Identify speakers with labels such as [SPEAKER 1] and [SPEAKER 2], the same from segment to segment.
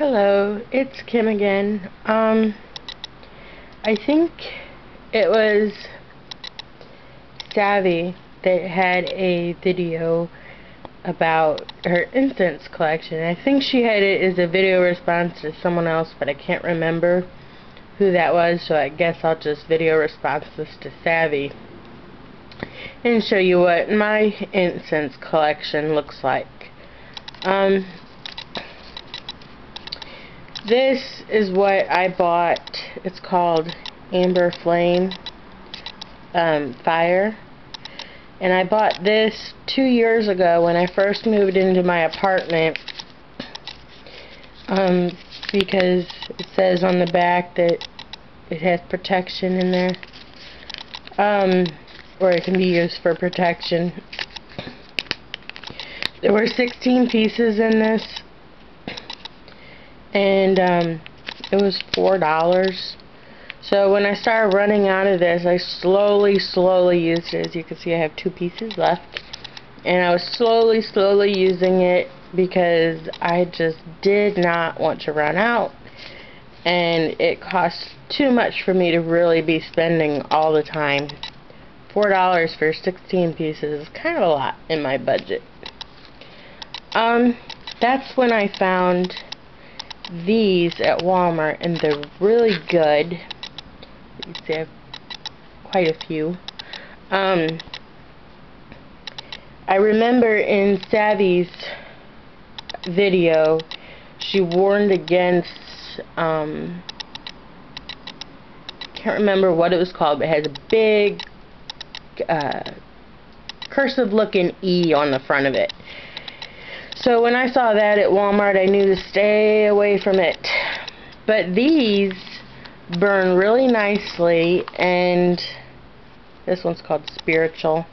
[SPEAKER 1] Hello, it's Kim again. I think it was Savvy that had a video about her incense collection. I think she had it as a video response to someone else, but I can't remember who that was, so I guess I'll just video response this to Savvy and show you what my incense collection looks like. This is what I bought. It's called Amber Flame Fire. And I bought this 2 years ago when I first moved into my apartment, because it says on the back that it has protection in there, or it can be used for protection. There were 16 pieces in this, and it was $4. So when I started running out of this, I slowly used it. As you can see, I have 2 pieces left, and I was slowly using it because I just did not want to run out, and it costs too much for me to really be spending all the time. $4 for 16 pieces is kind of a lot in my budget. That's when I found these at Walmart, and they're really good. You see, I have quite a few. I remember in Savvy's video, she warned against, can't remember what it was called, but it has a big cursive looking E on the front of it. So when I saw that at Walmart, I knew to stay away from it. But these burn really nicely, and this one's called Spiritual.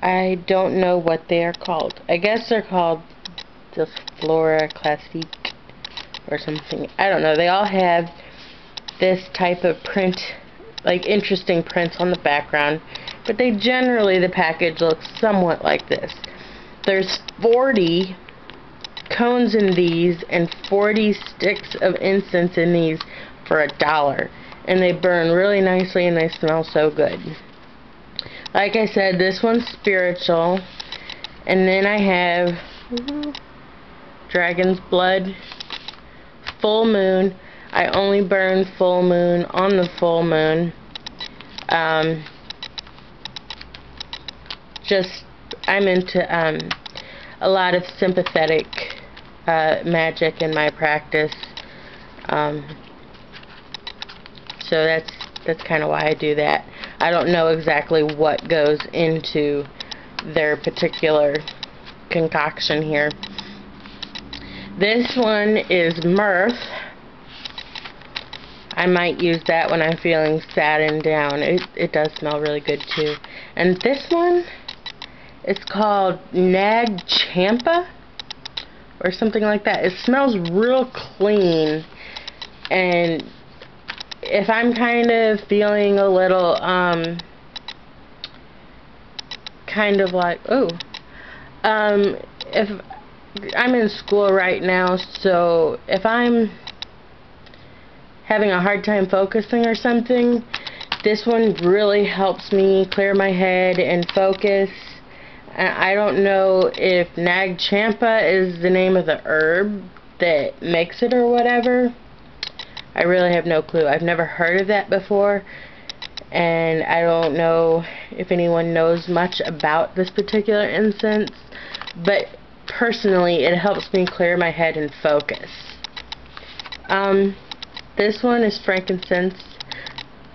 [SPEAKER 1] I don't know what they are called. I guess they're called just Flora Classique or something. I don't know. They all have this type of print, like interesting prints on the background, but they generally, the package looks somewhat like this. There's 40 cones in these and 40 sticks of incense in these for $1, and they burn really nicely and they smell so good. Like I said, this one's Spiritual, and then I have Dragon's Blood, Full Moon. I only burn full moon on the full moon. I'm into a lot of sympathetic magic in my practice, so that's kind of why I do that. I don't know exactly what goes into their particular concoction here. This one is Mirth. I might use that when I'm feeling sad and down. It does smell really good too. And this one, it's called Nag Champa or something like that. It smells real clean, and if I'm kind of feeling a little kind of like, if I'm in school right now, so if I'm having a hard time focusing or something, this one really helps me clear my head and focus. I don't know if Nag Champa is the name of the herb that makes it or whatever. I really have no clue. I've never heard of that before, and I don't know if anyone knows much about this particular incense, but personally it helps me clear my head and focus. This one is frankincense.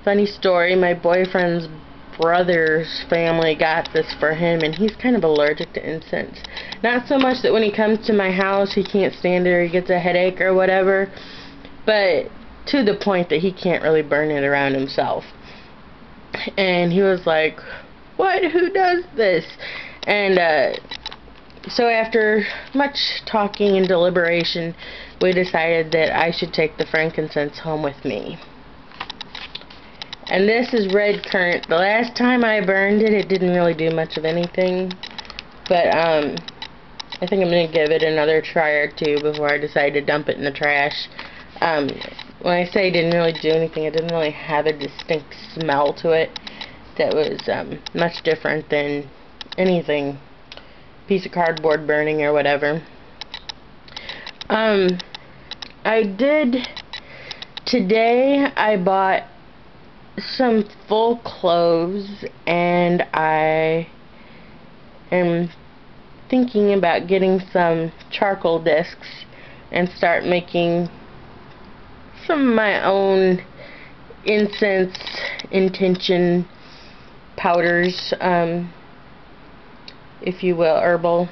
[SPEAKER 1] Funny story, my boyfriend's brother's family got this for him, and he's kind of allergic to incense. Not so much that when he comes to my house he can't stand it or he gets a headache or whatever, but to the point that he can't really burn it around himself. And he was like, what? Who does this? And so after much talking and deliberation, we decided that I should take the frankincense home with me. And this is red currant. The last time I burned it, it didn't really do much of anything. But I think I'm going to give it another try or two before I decide to dump it in the trash. When I say it didn't really do anything, it didn't really have a distinct smell to it that was much different than anything, piece of cardboard burning or whatever. Today I bought some full cloves, and I am thinking about getting some charcoal discs and start making some of my own incense intention powders, if you will, herbal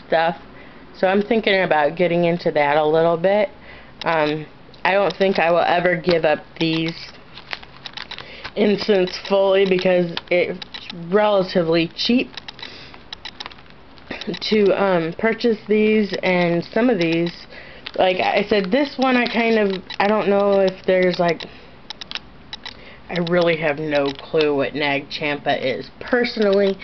[SPEAKER 1] stuff. So I'm thinking about getting into that a little bit. I don't think I will ever give up these incense fully because it's relatively cheap to purchase these, and some of these, like I said, this one I don't know if there's I really have no clue what Nag Champa is. Personally,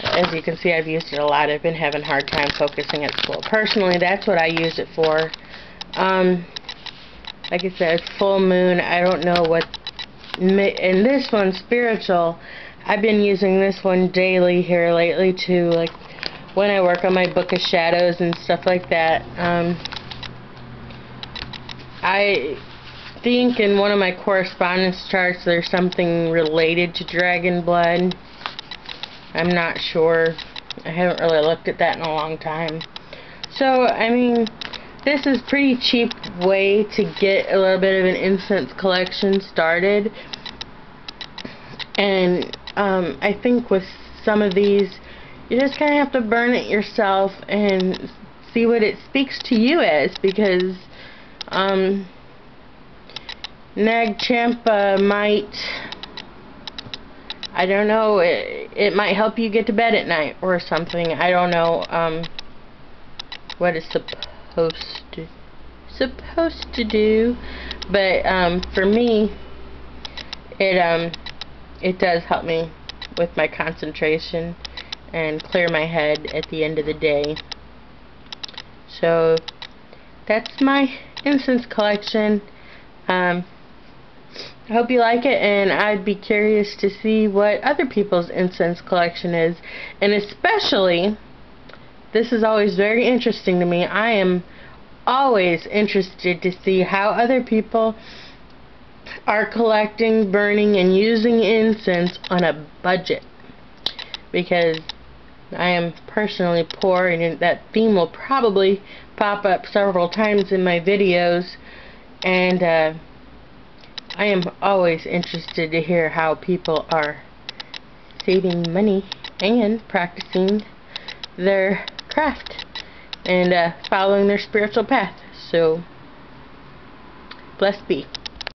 [SPEAKER 1] as you can see, I've used it a lot. I've been having a hard time focusing at school. Personally, that's what I use it for. Like I said, full moon, I don't know what, and this one, spiritual, I've been using this one daily here lately too, like when I work on my Book of Shadows and stuff like that. I think in one of my correspondence charts there's something related to dragon blood. I'm not sure. I haven't really looked at that in a long time. So, I mean, this is pretty cheap way to get a little bit of an incense collection started. And I think with some of these, you just kind of have to burn it yourself and see what it speaks to you as, because Nag Champa might, I don't know, it might help you get to bed at night or something. I don't know what it's supposed to do, but for me, it does help me with my concentration and clear my head at the end of the day. So that's my incense collection. I hope you like it, and I'd be curious to see what other people's incense collection is. And especially, this is always very interesting to me. I am always interested to see how other people are collecting, burning, and using incense on a budget. Because I am personally poor, and that theme will probably pop up several times in my videos. And I am always interested to hear how people are saving money and practicing their craft and following their spiritual path. So, blessed be.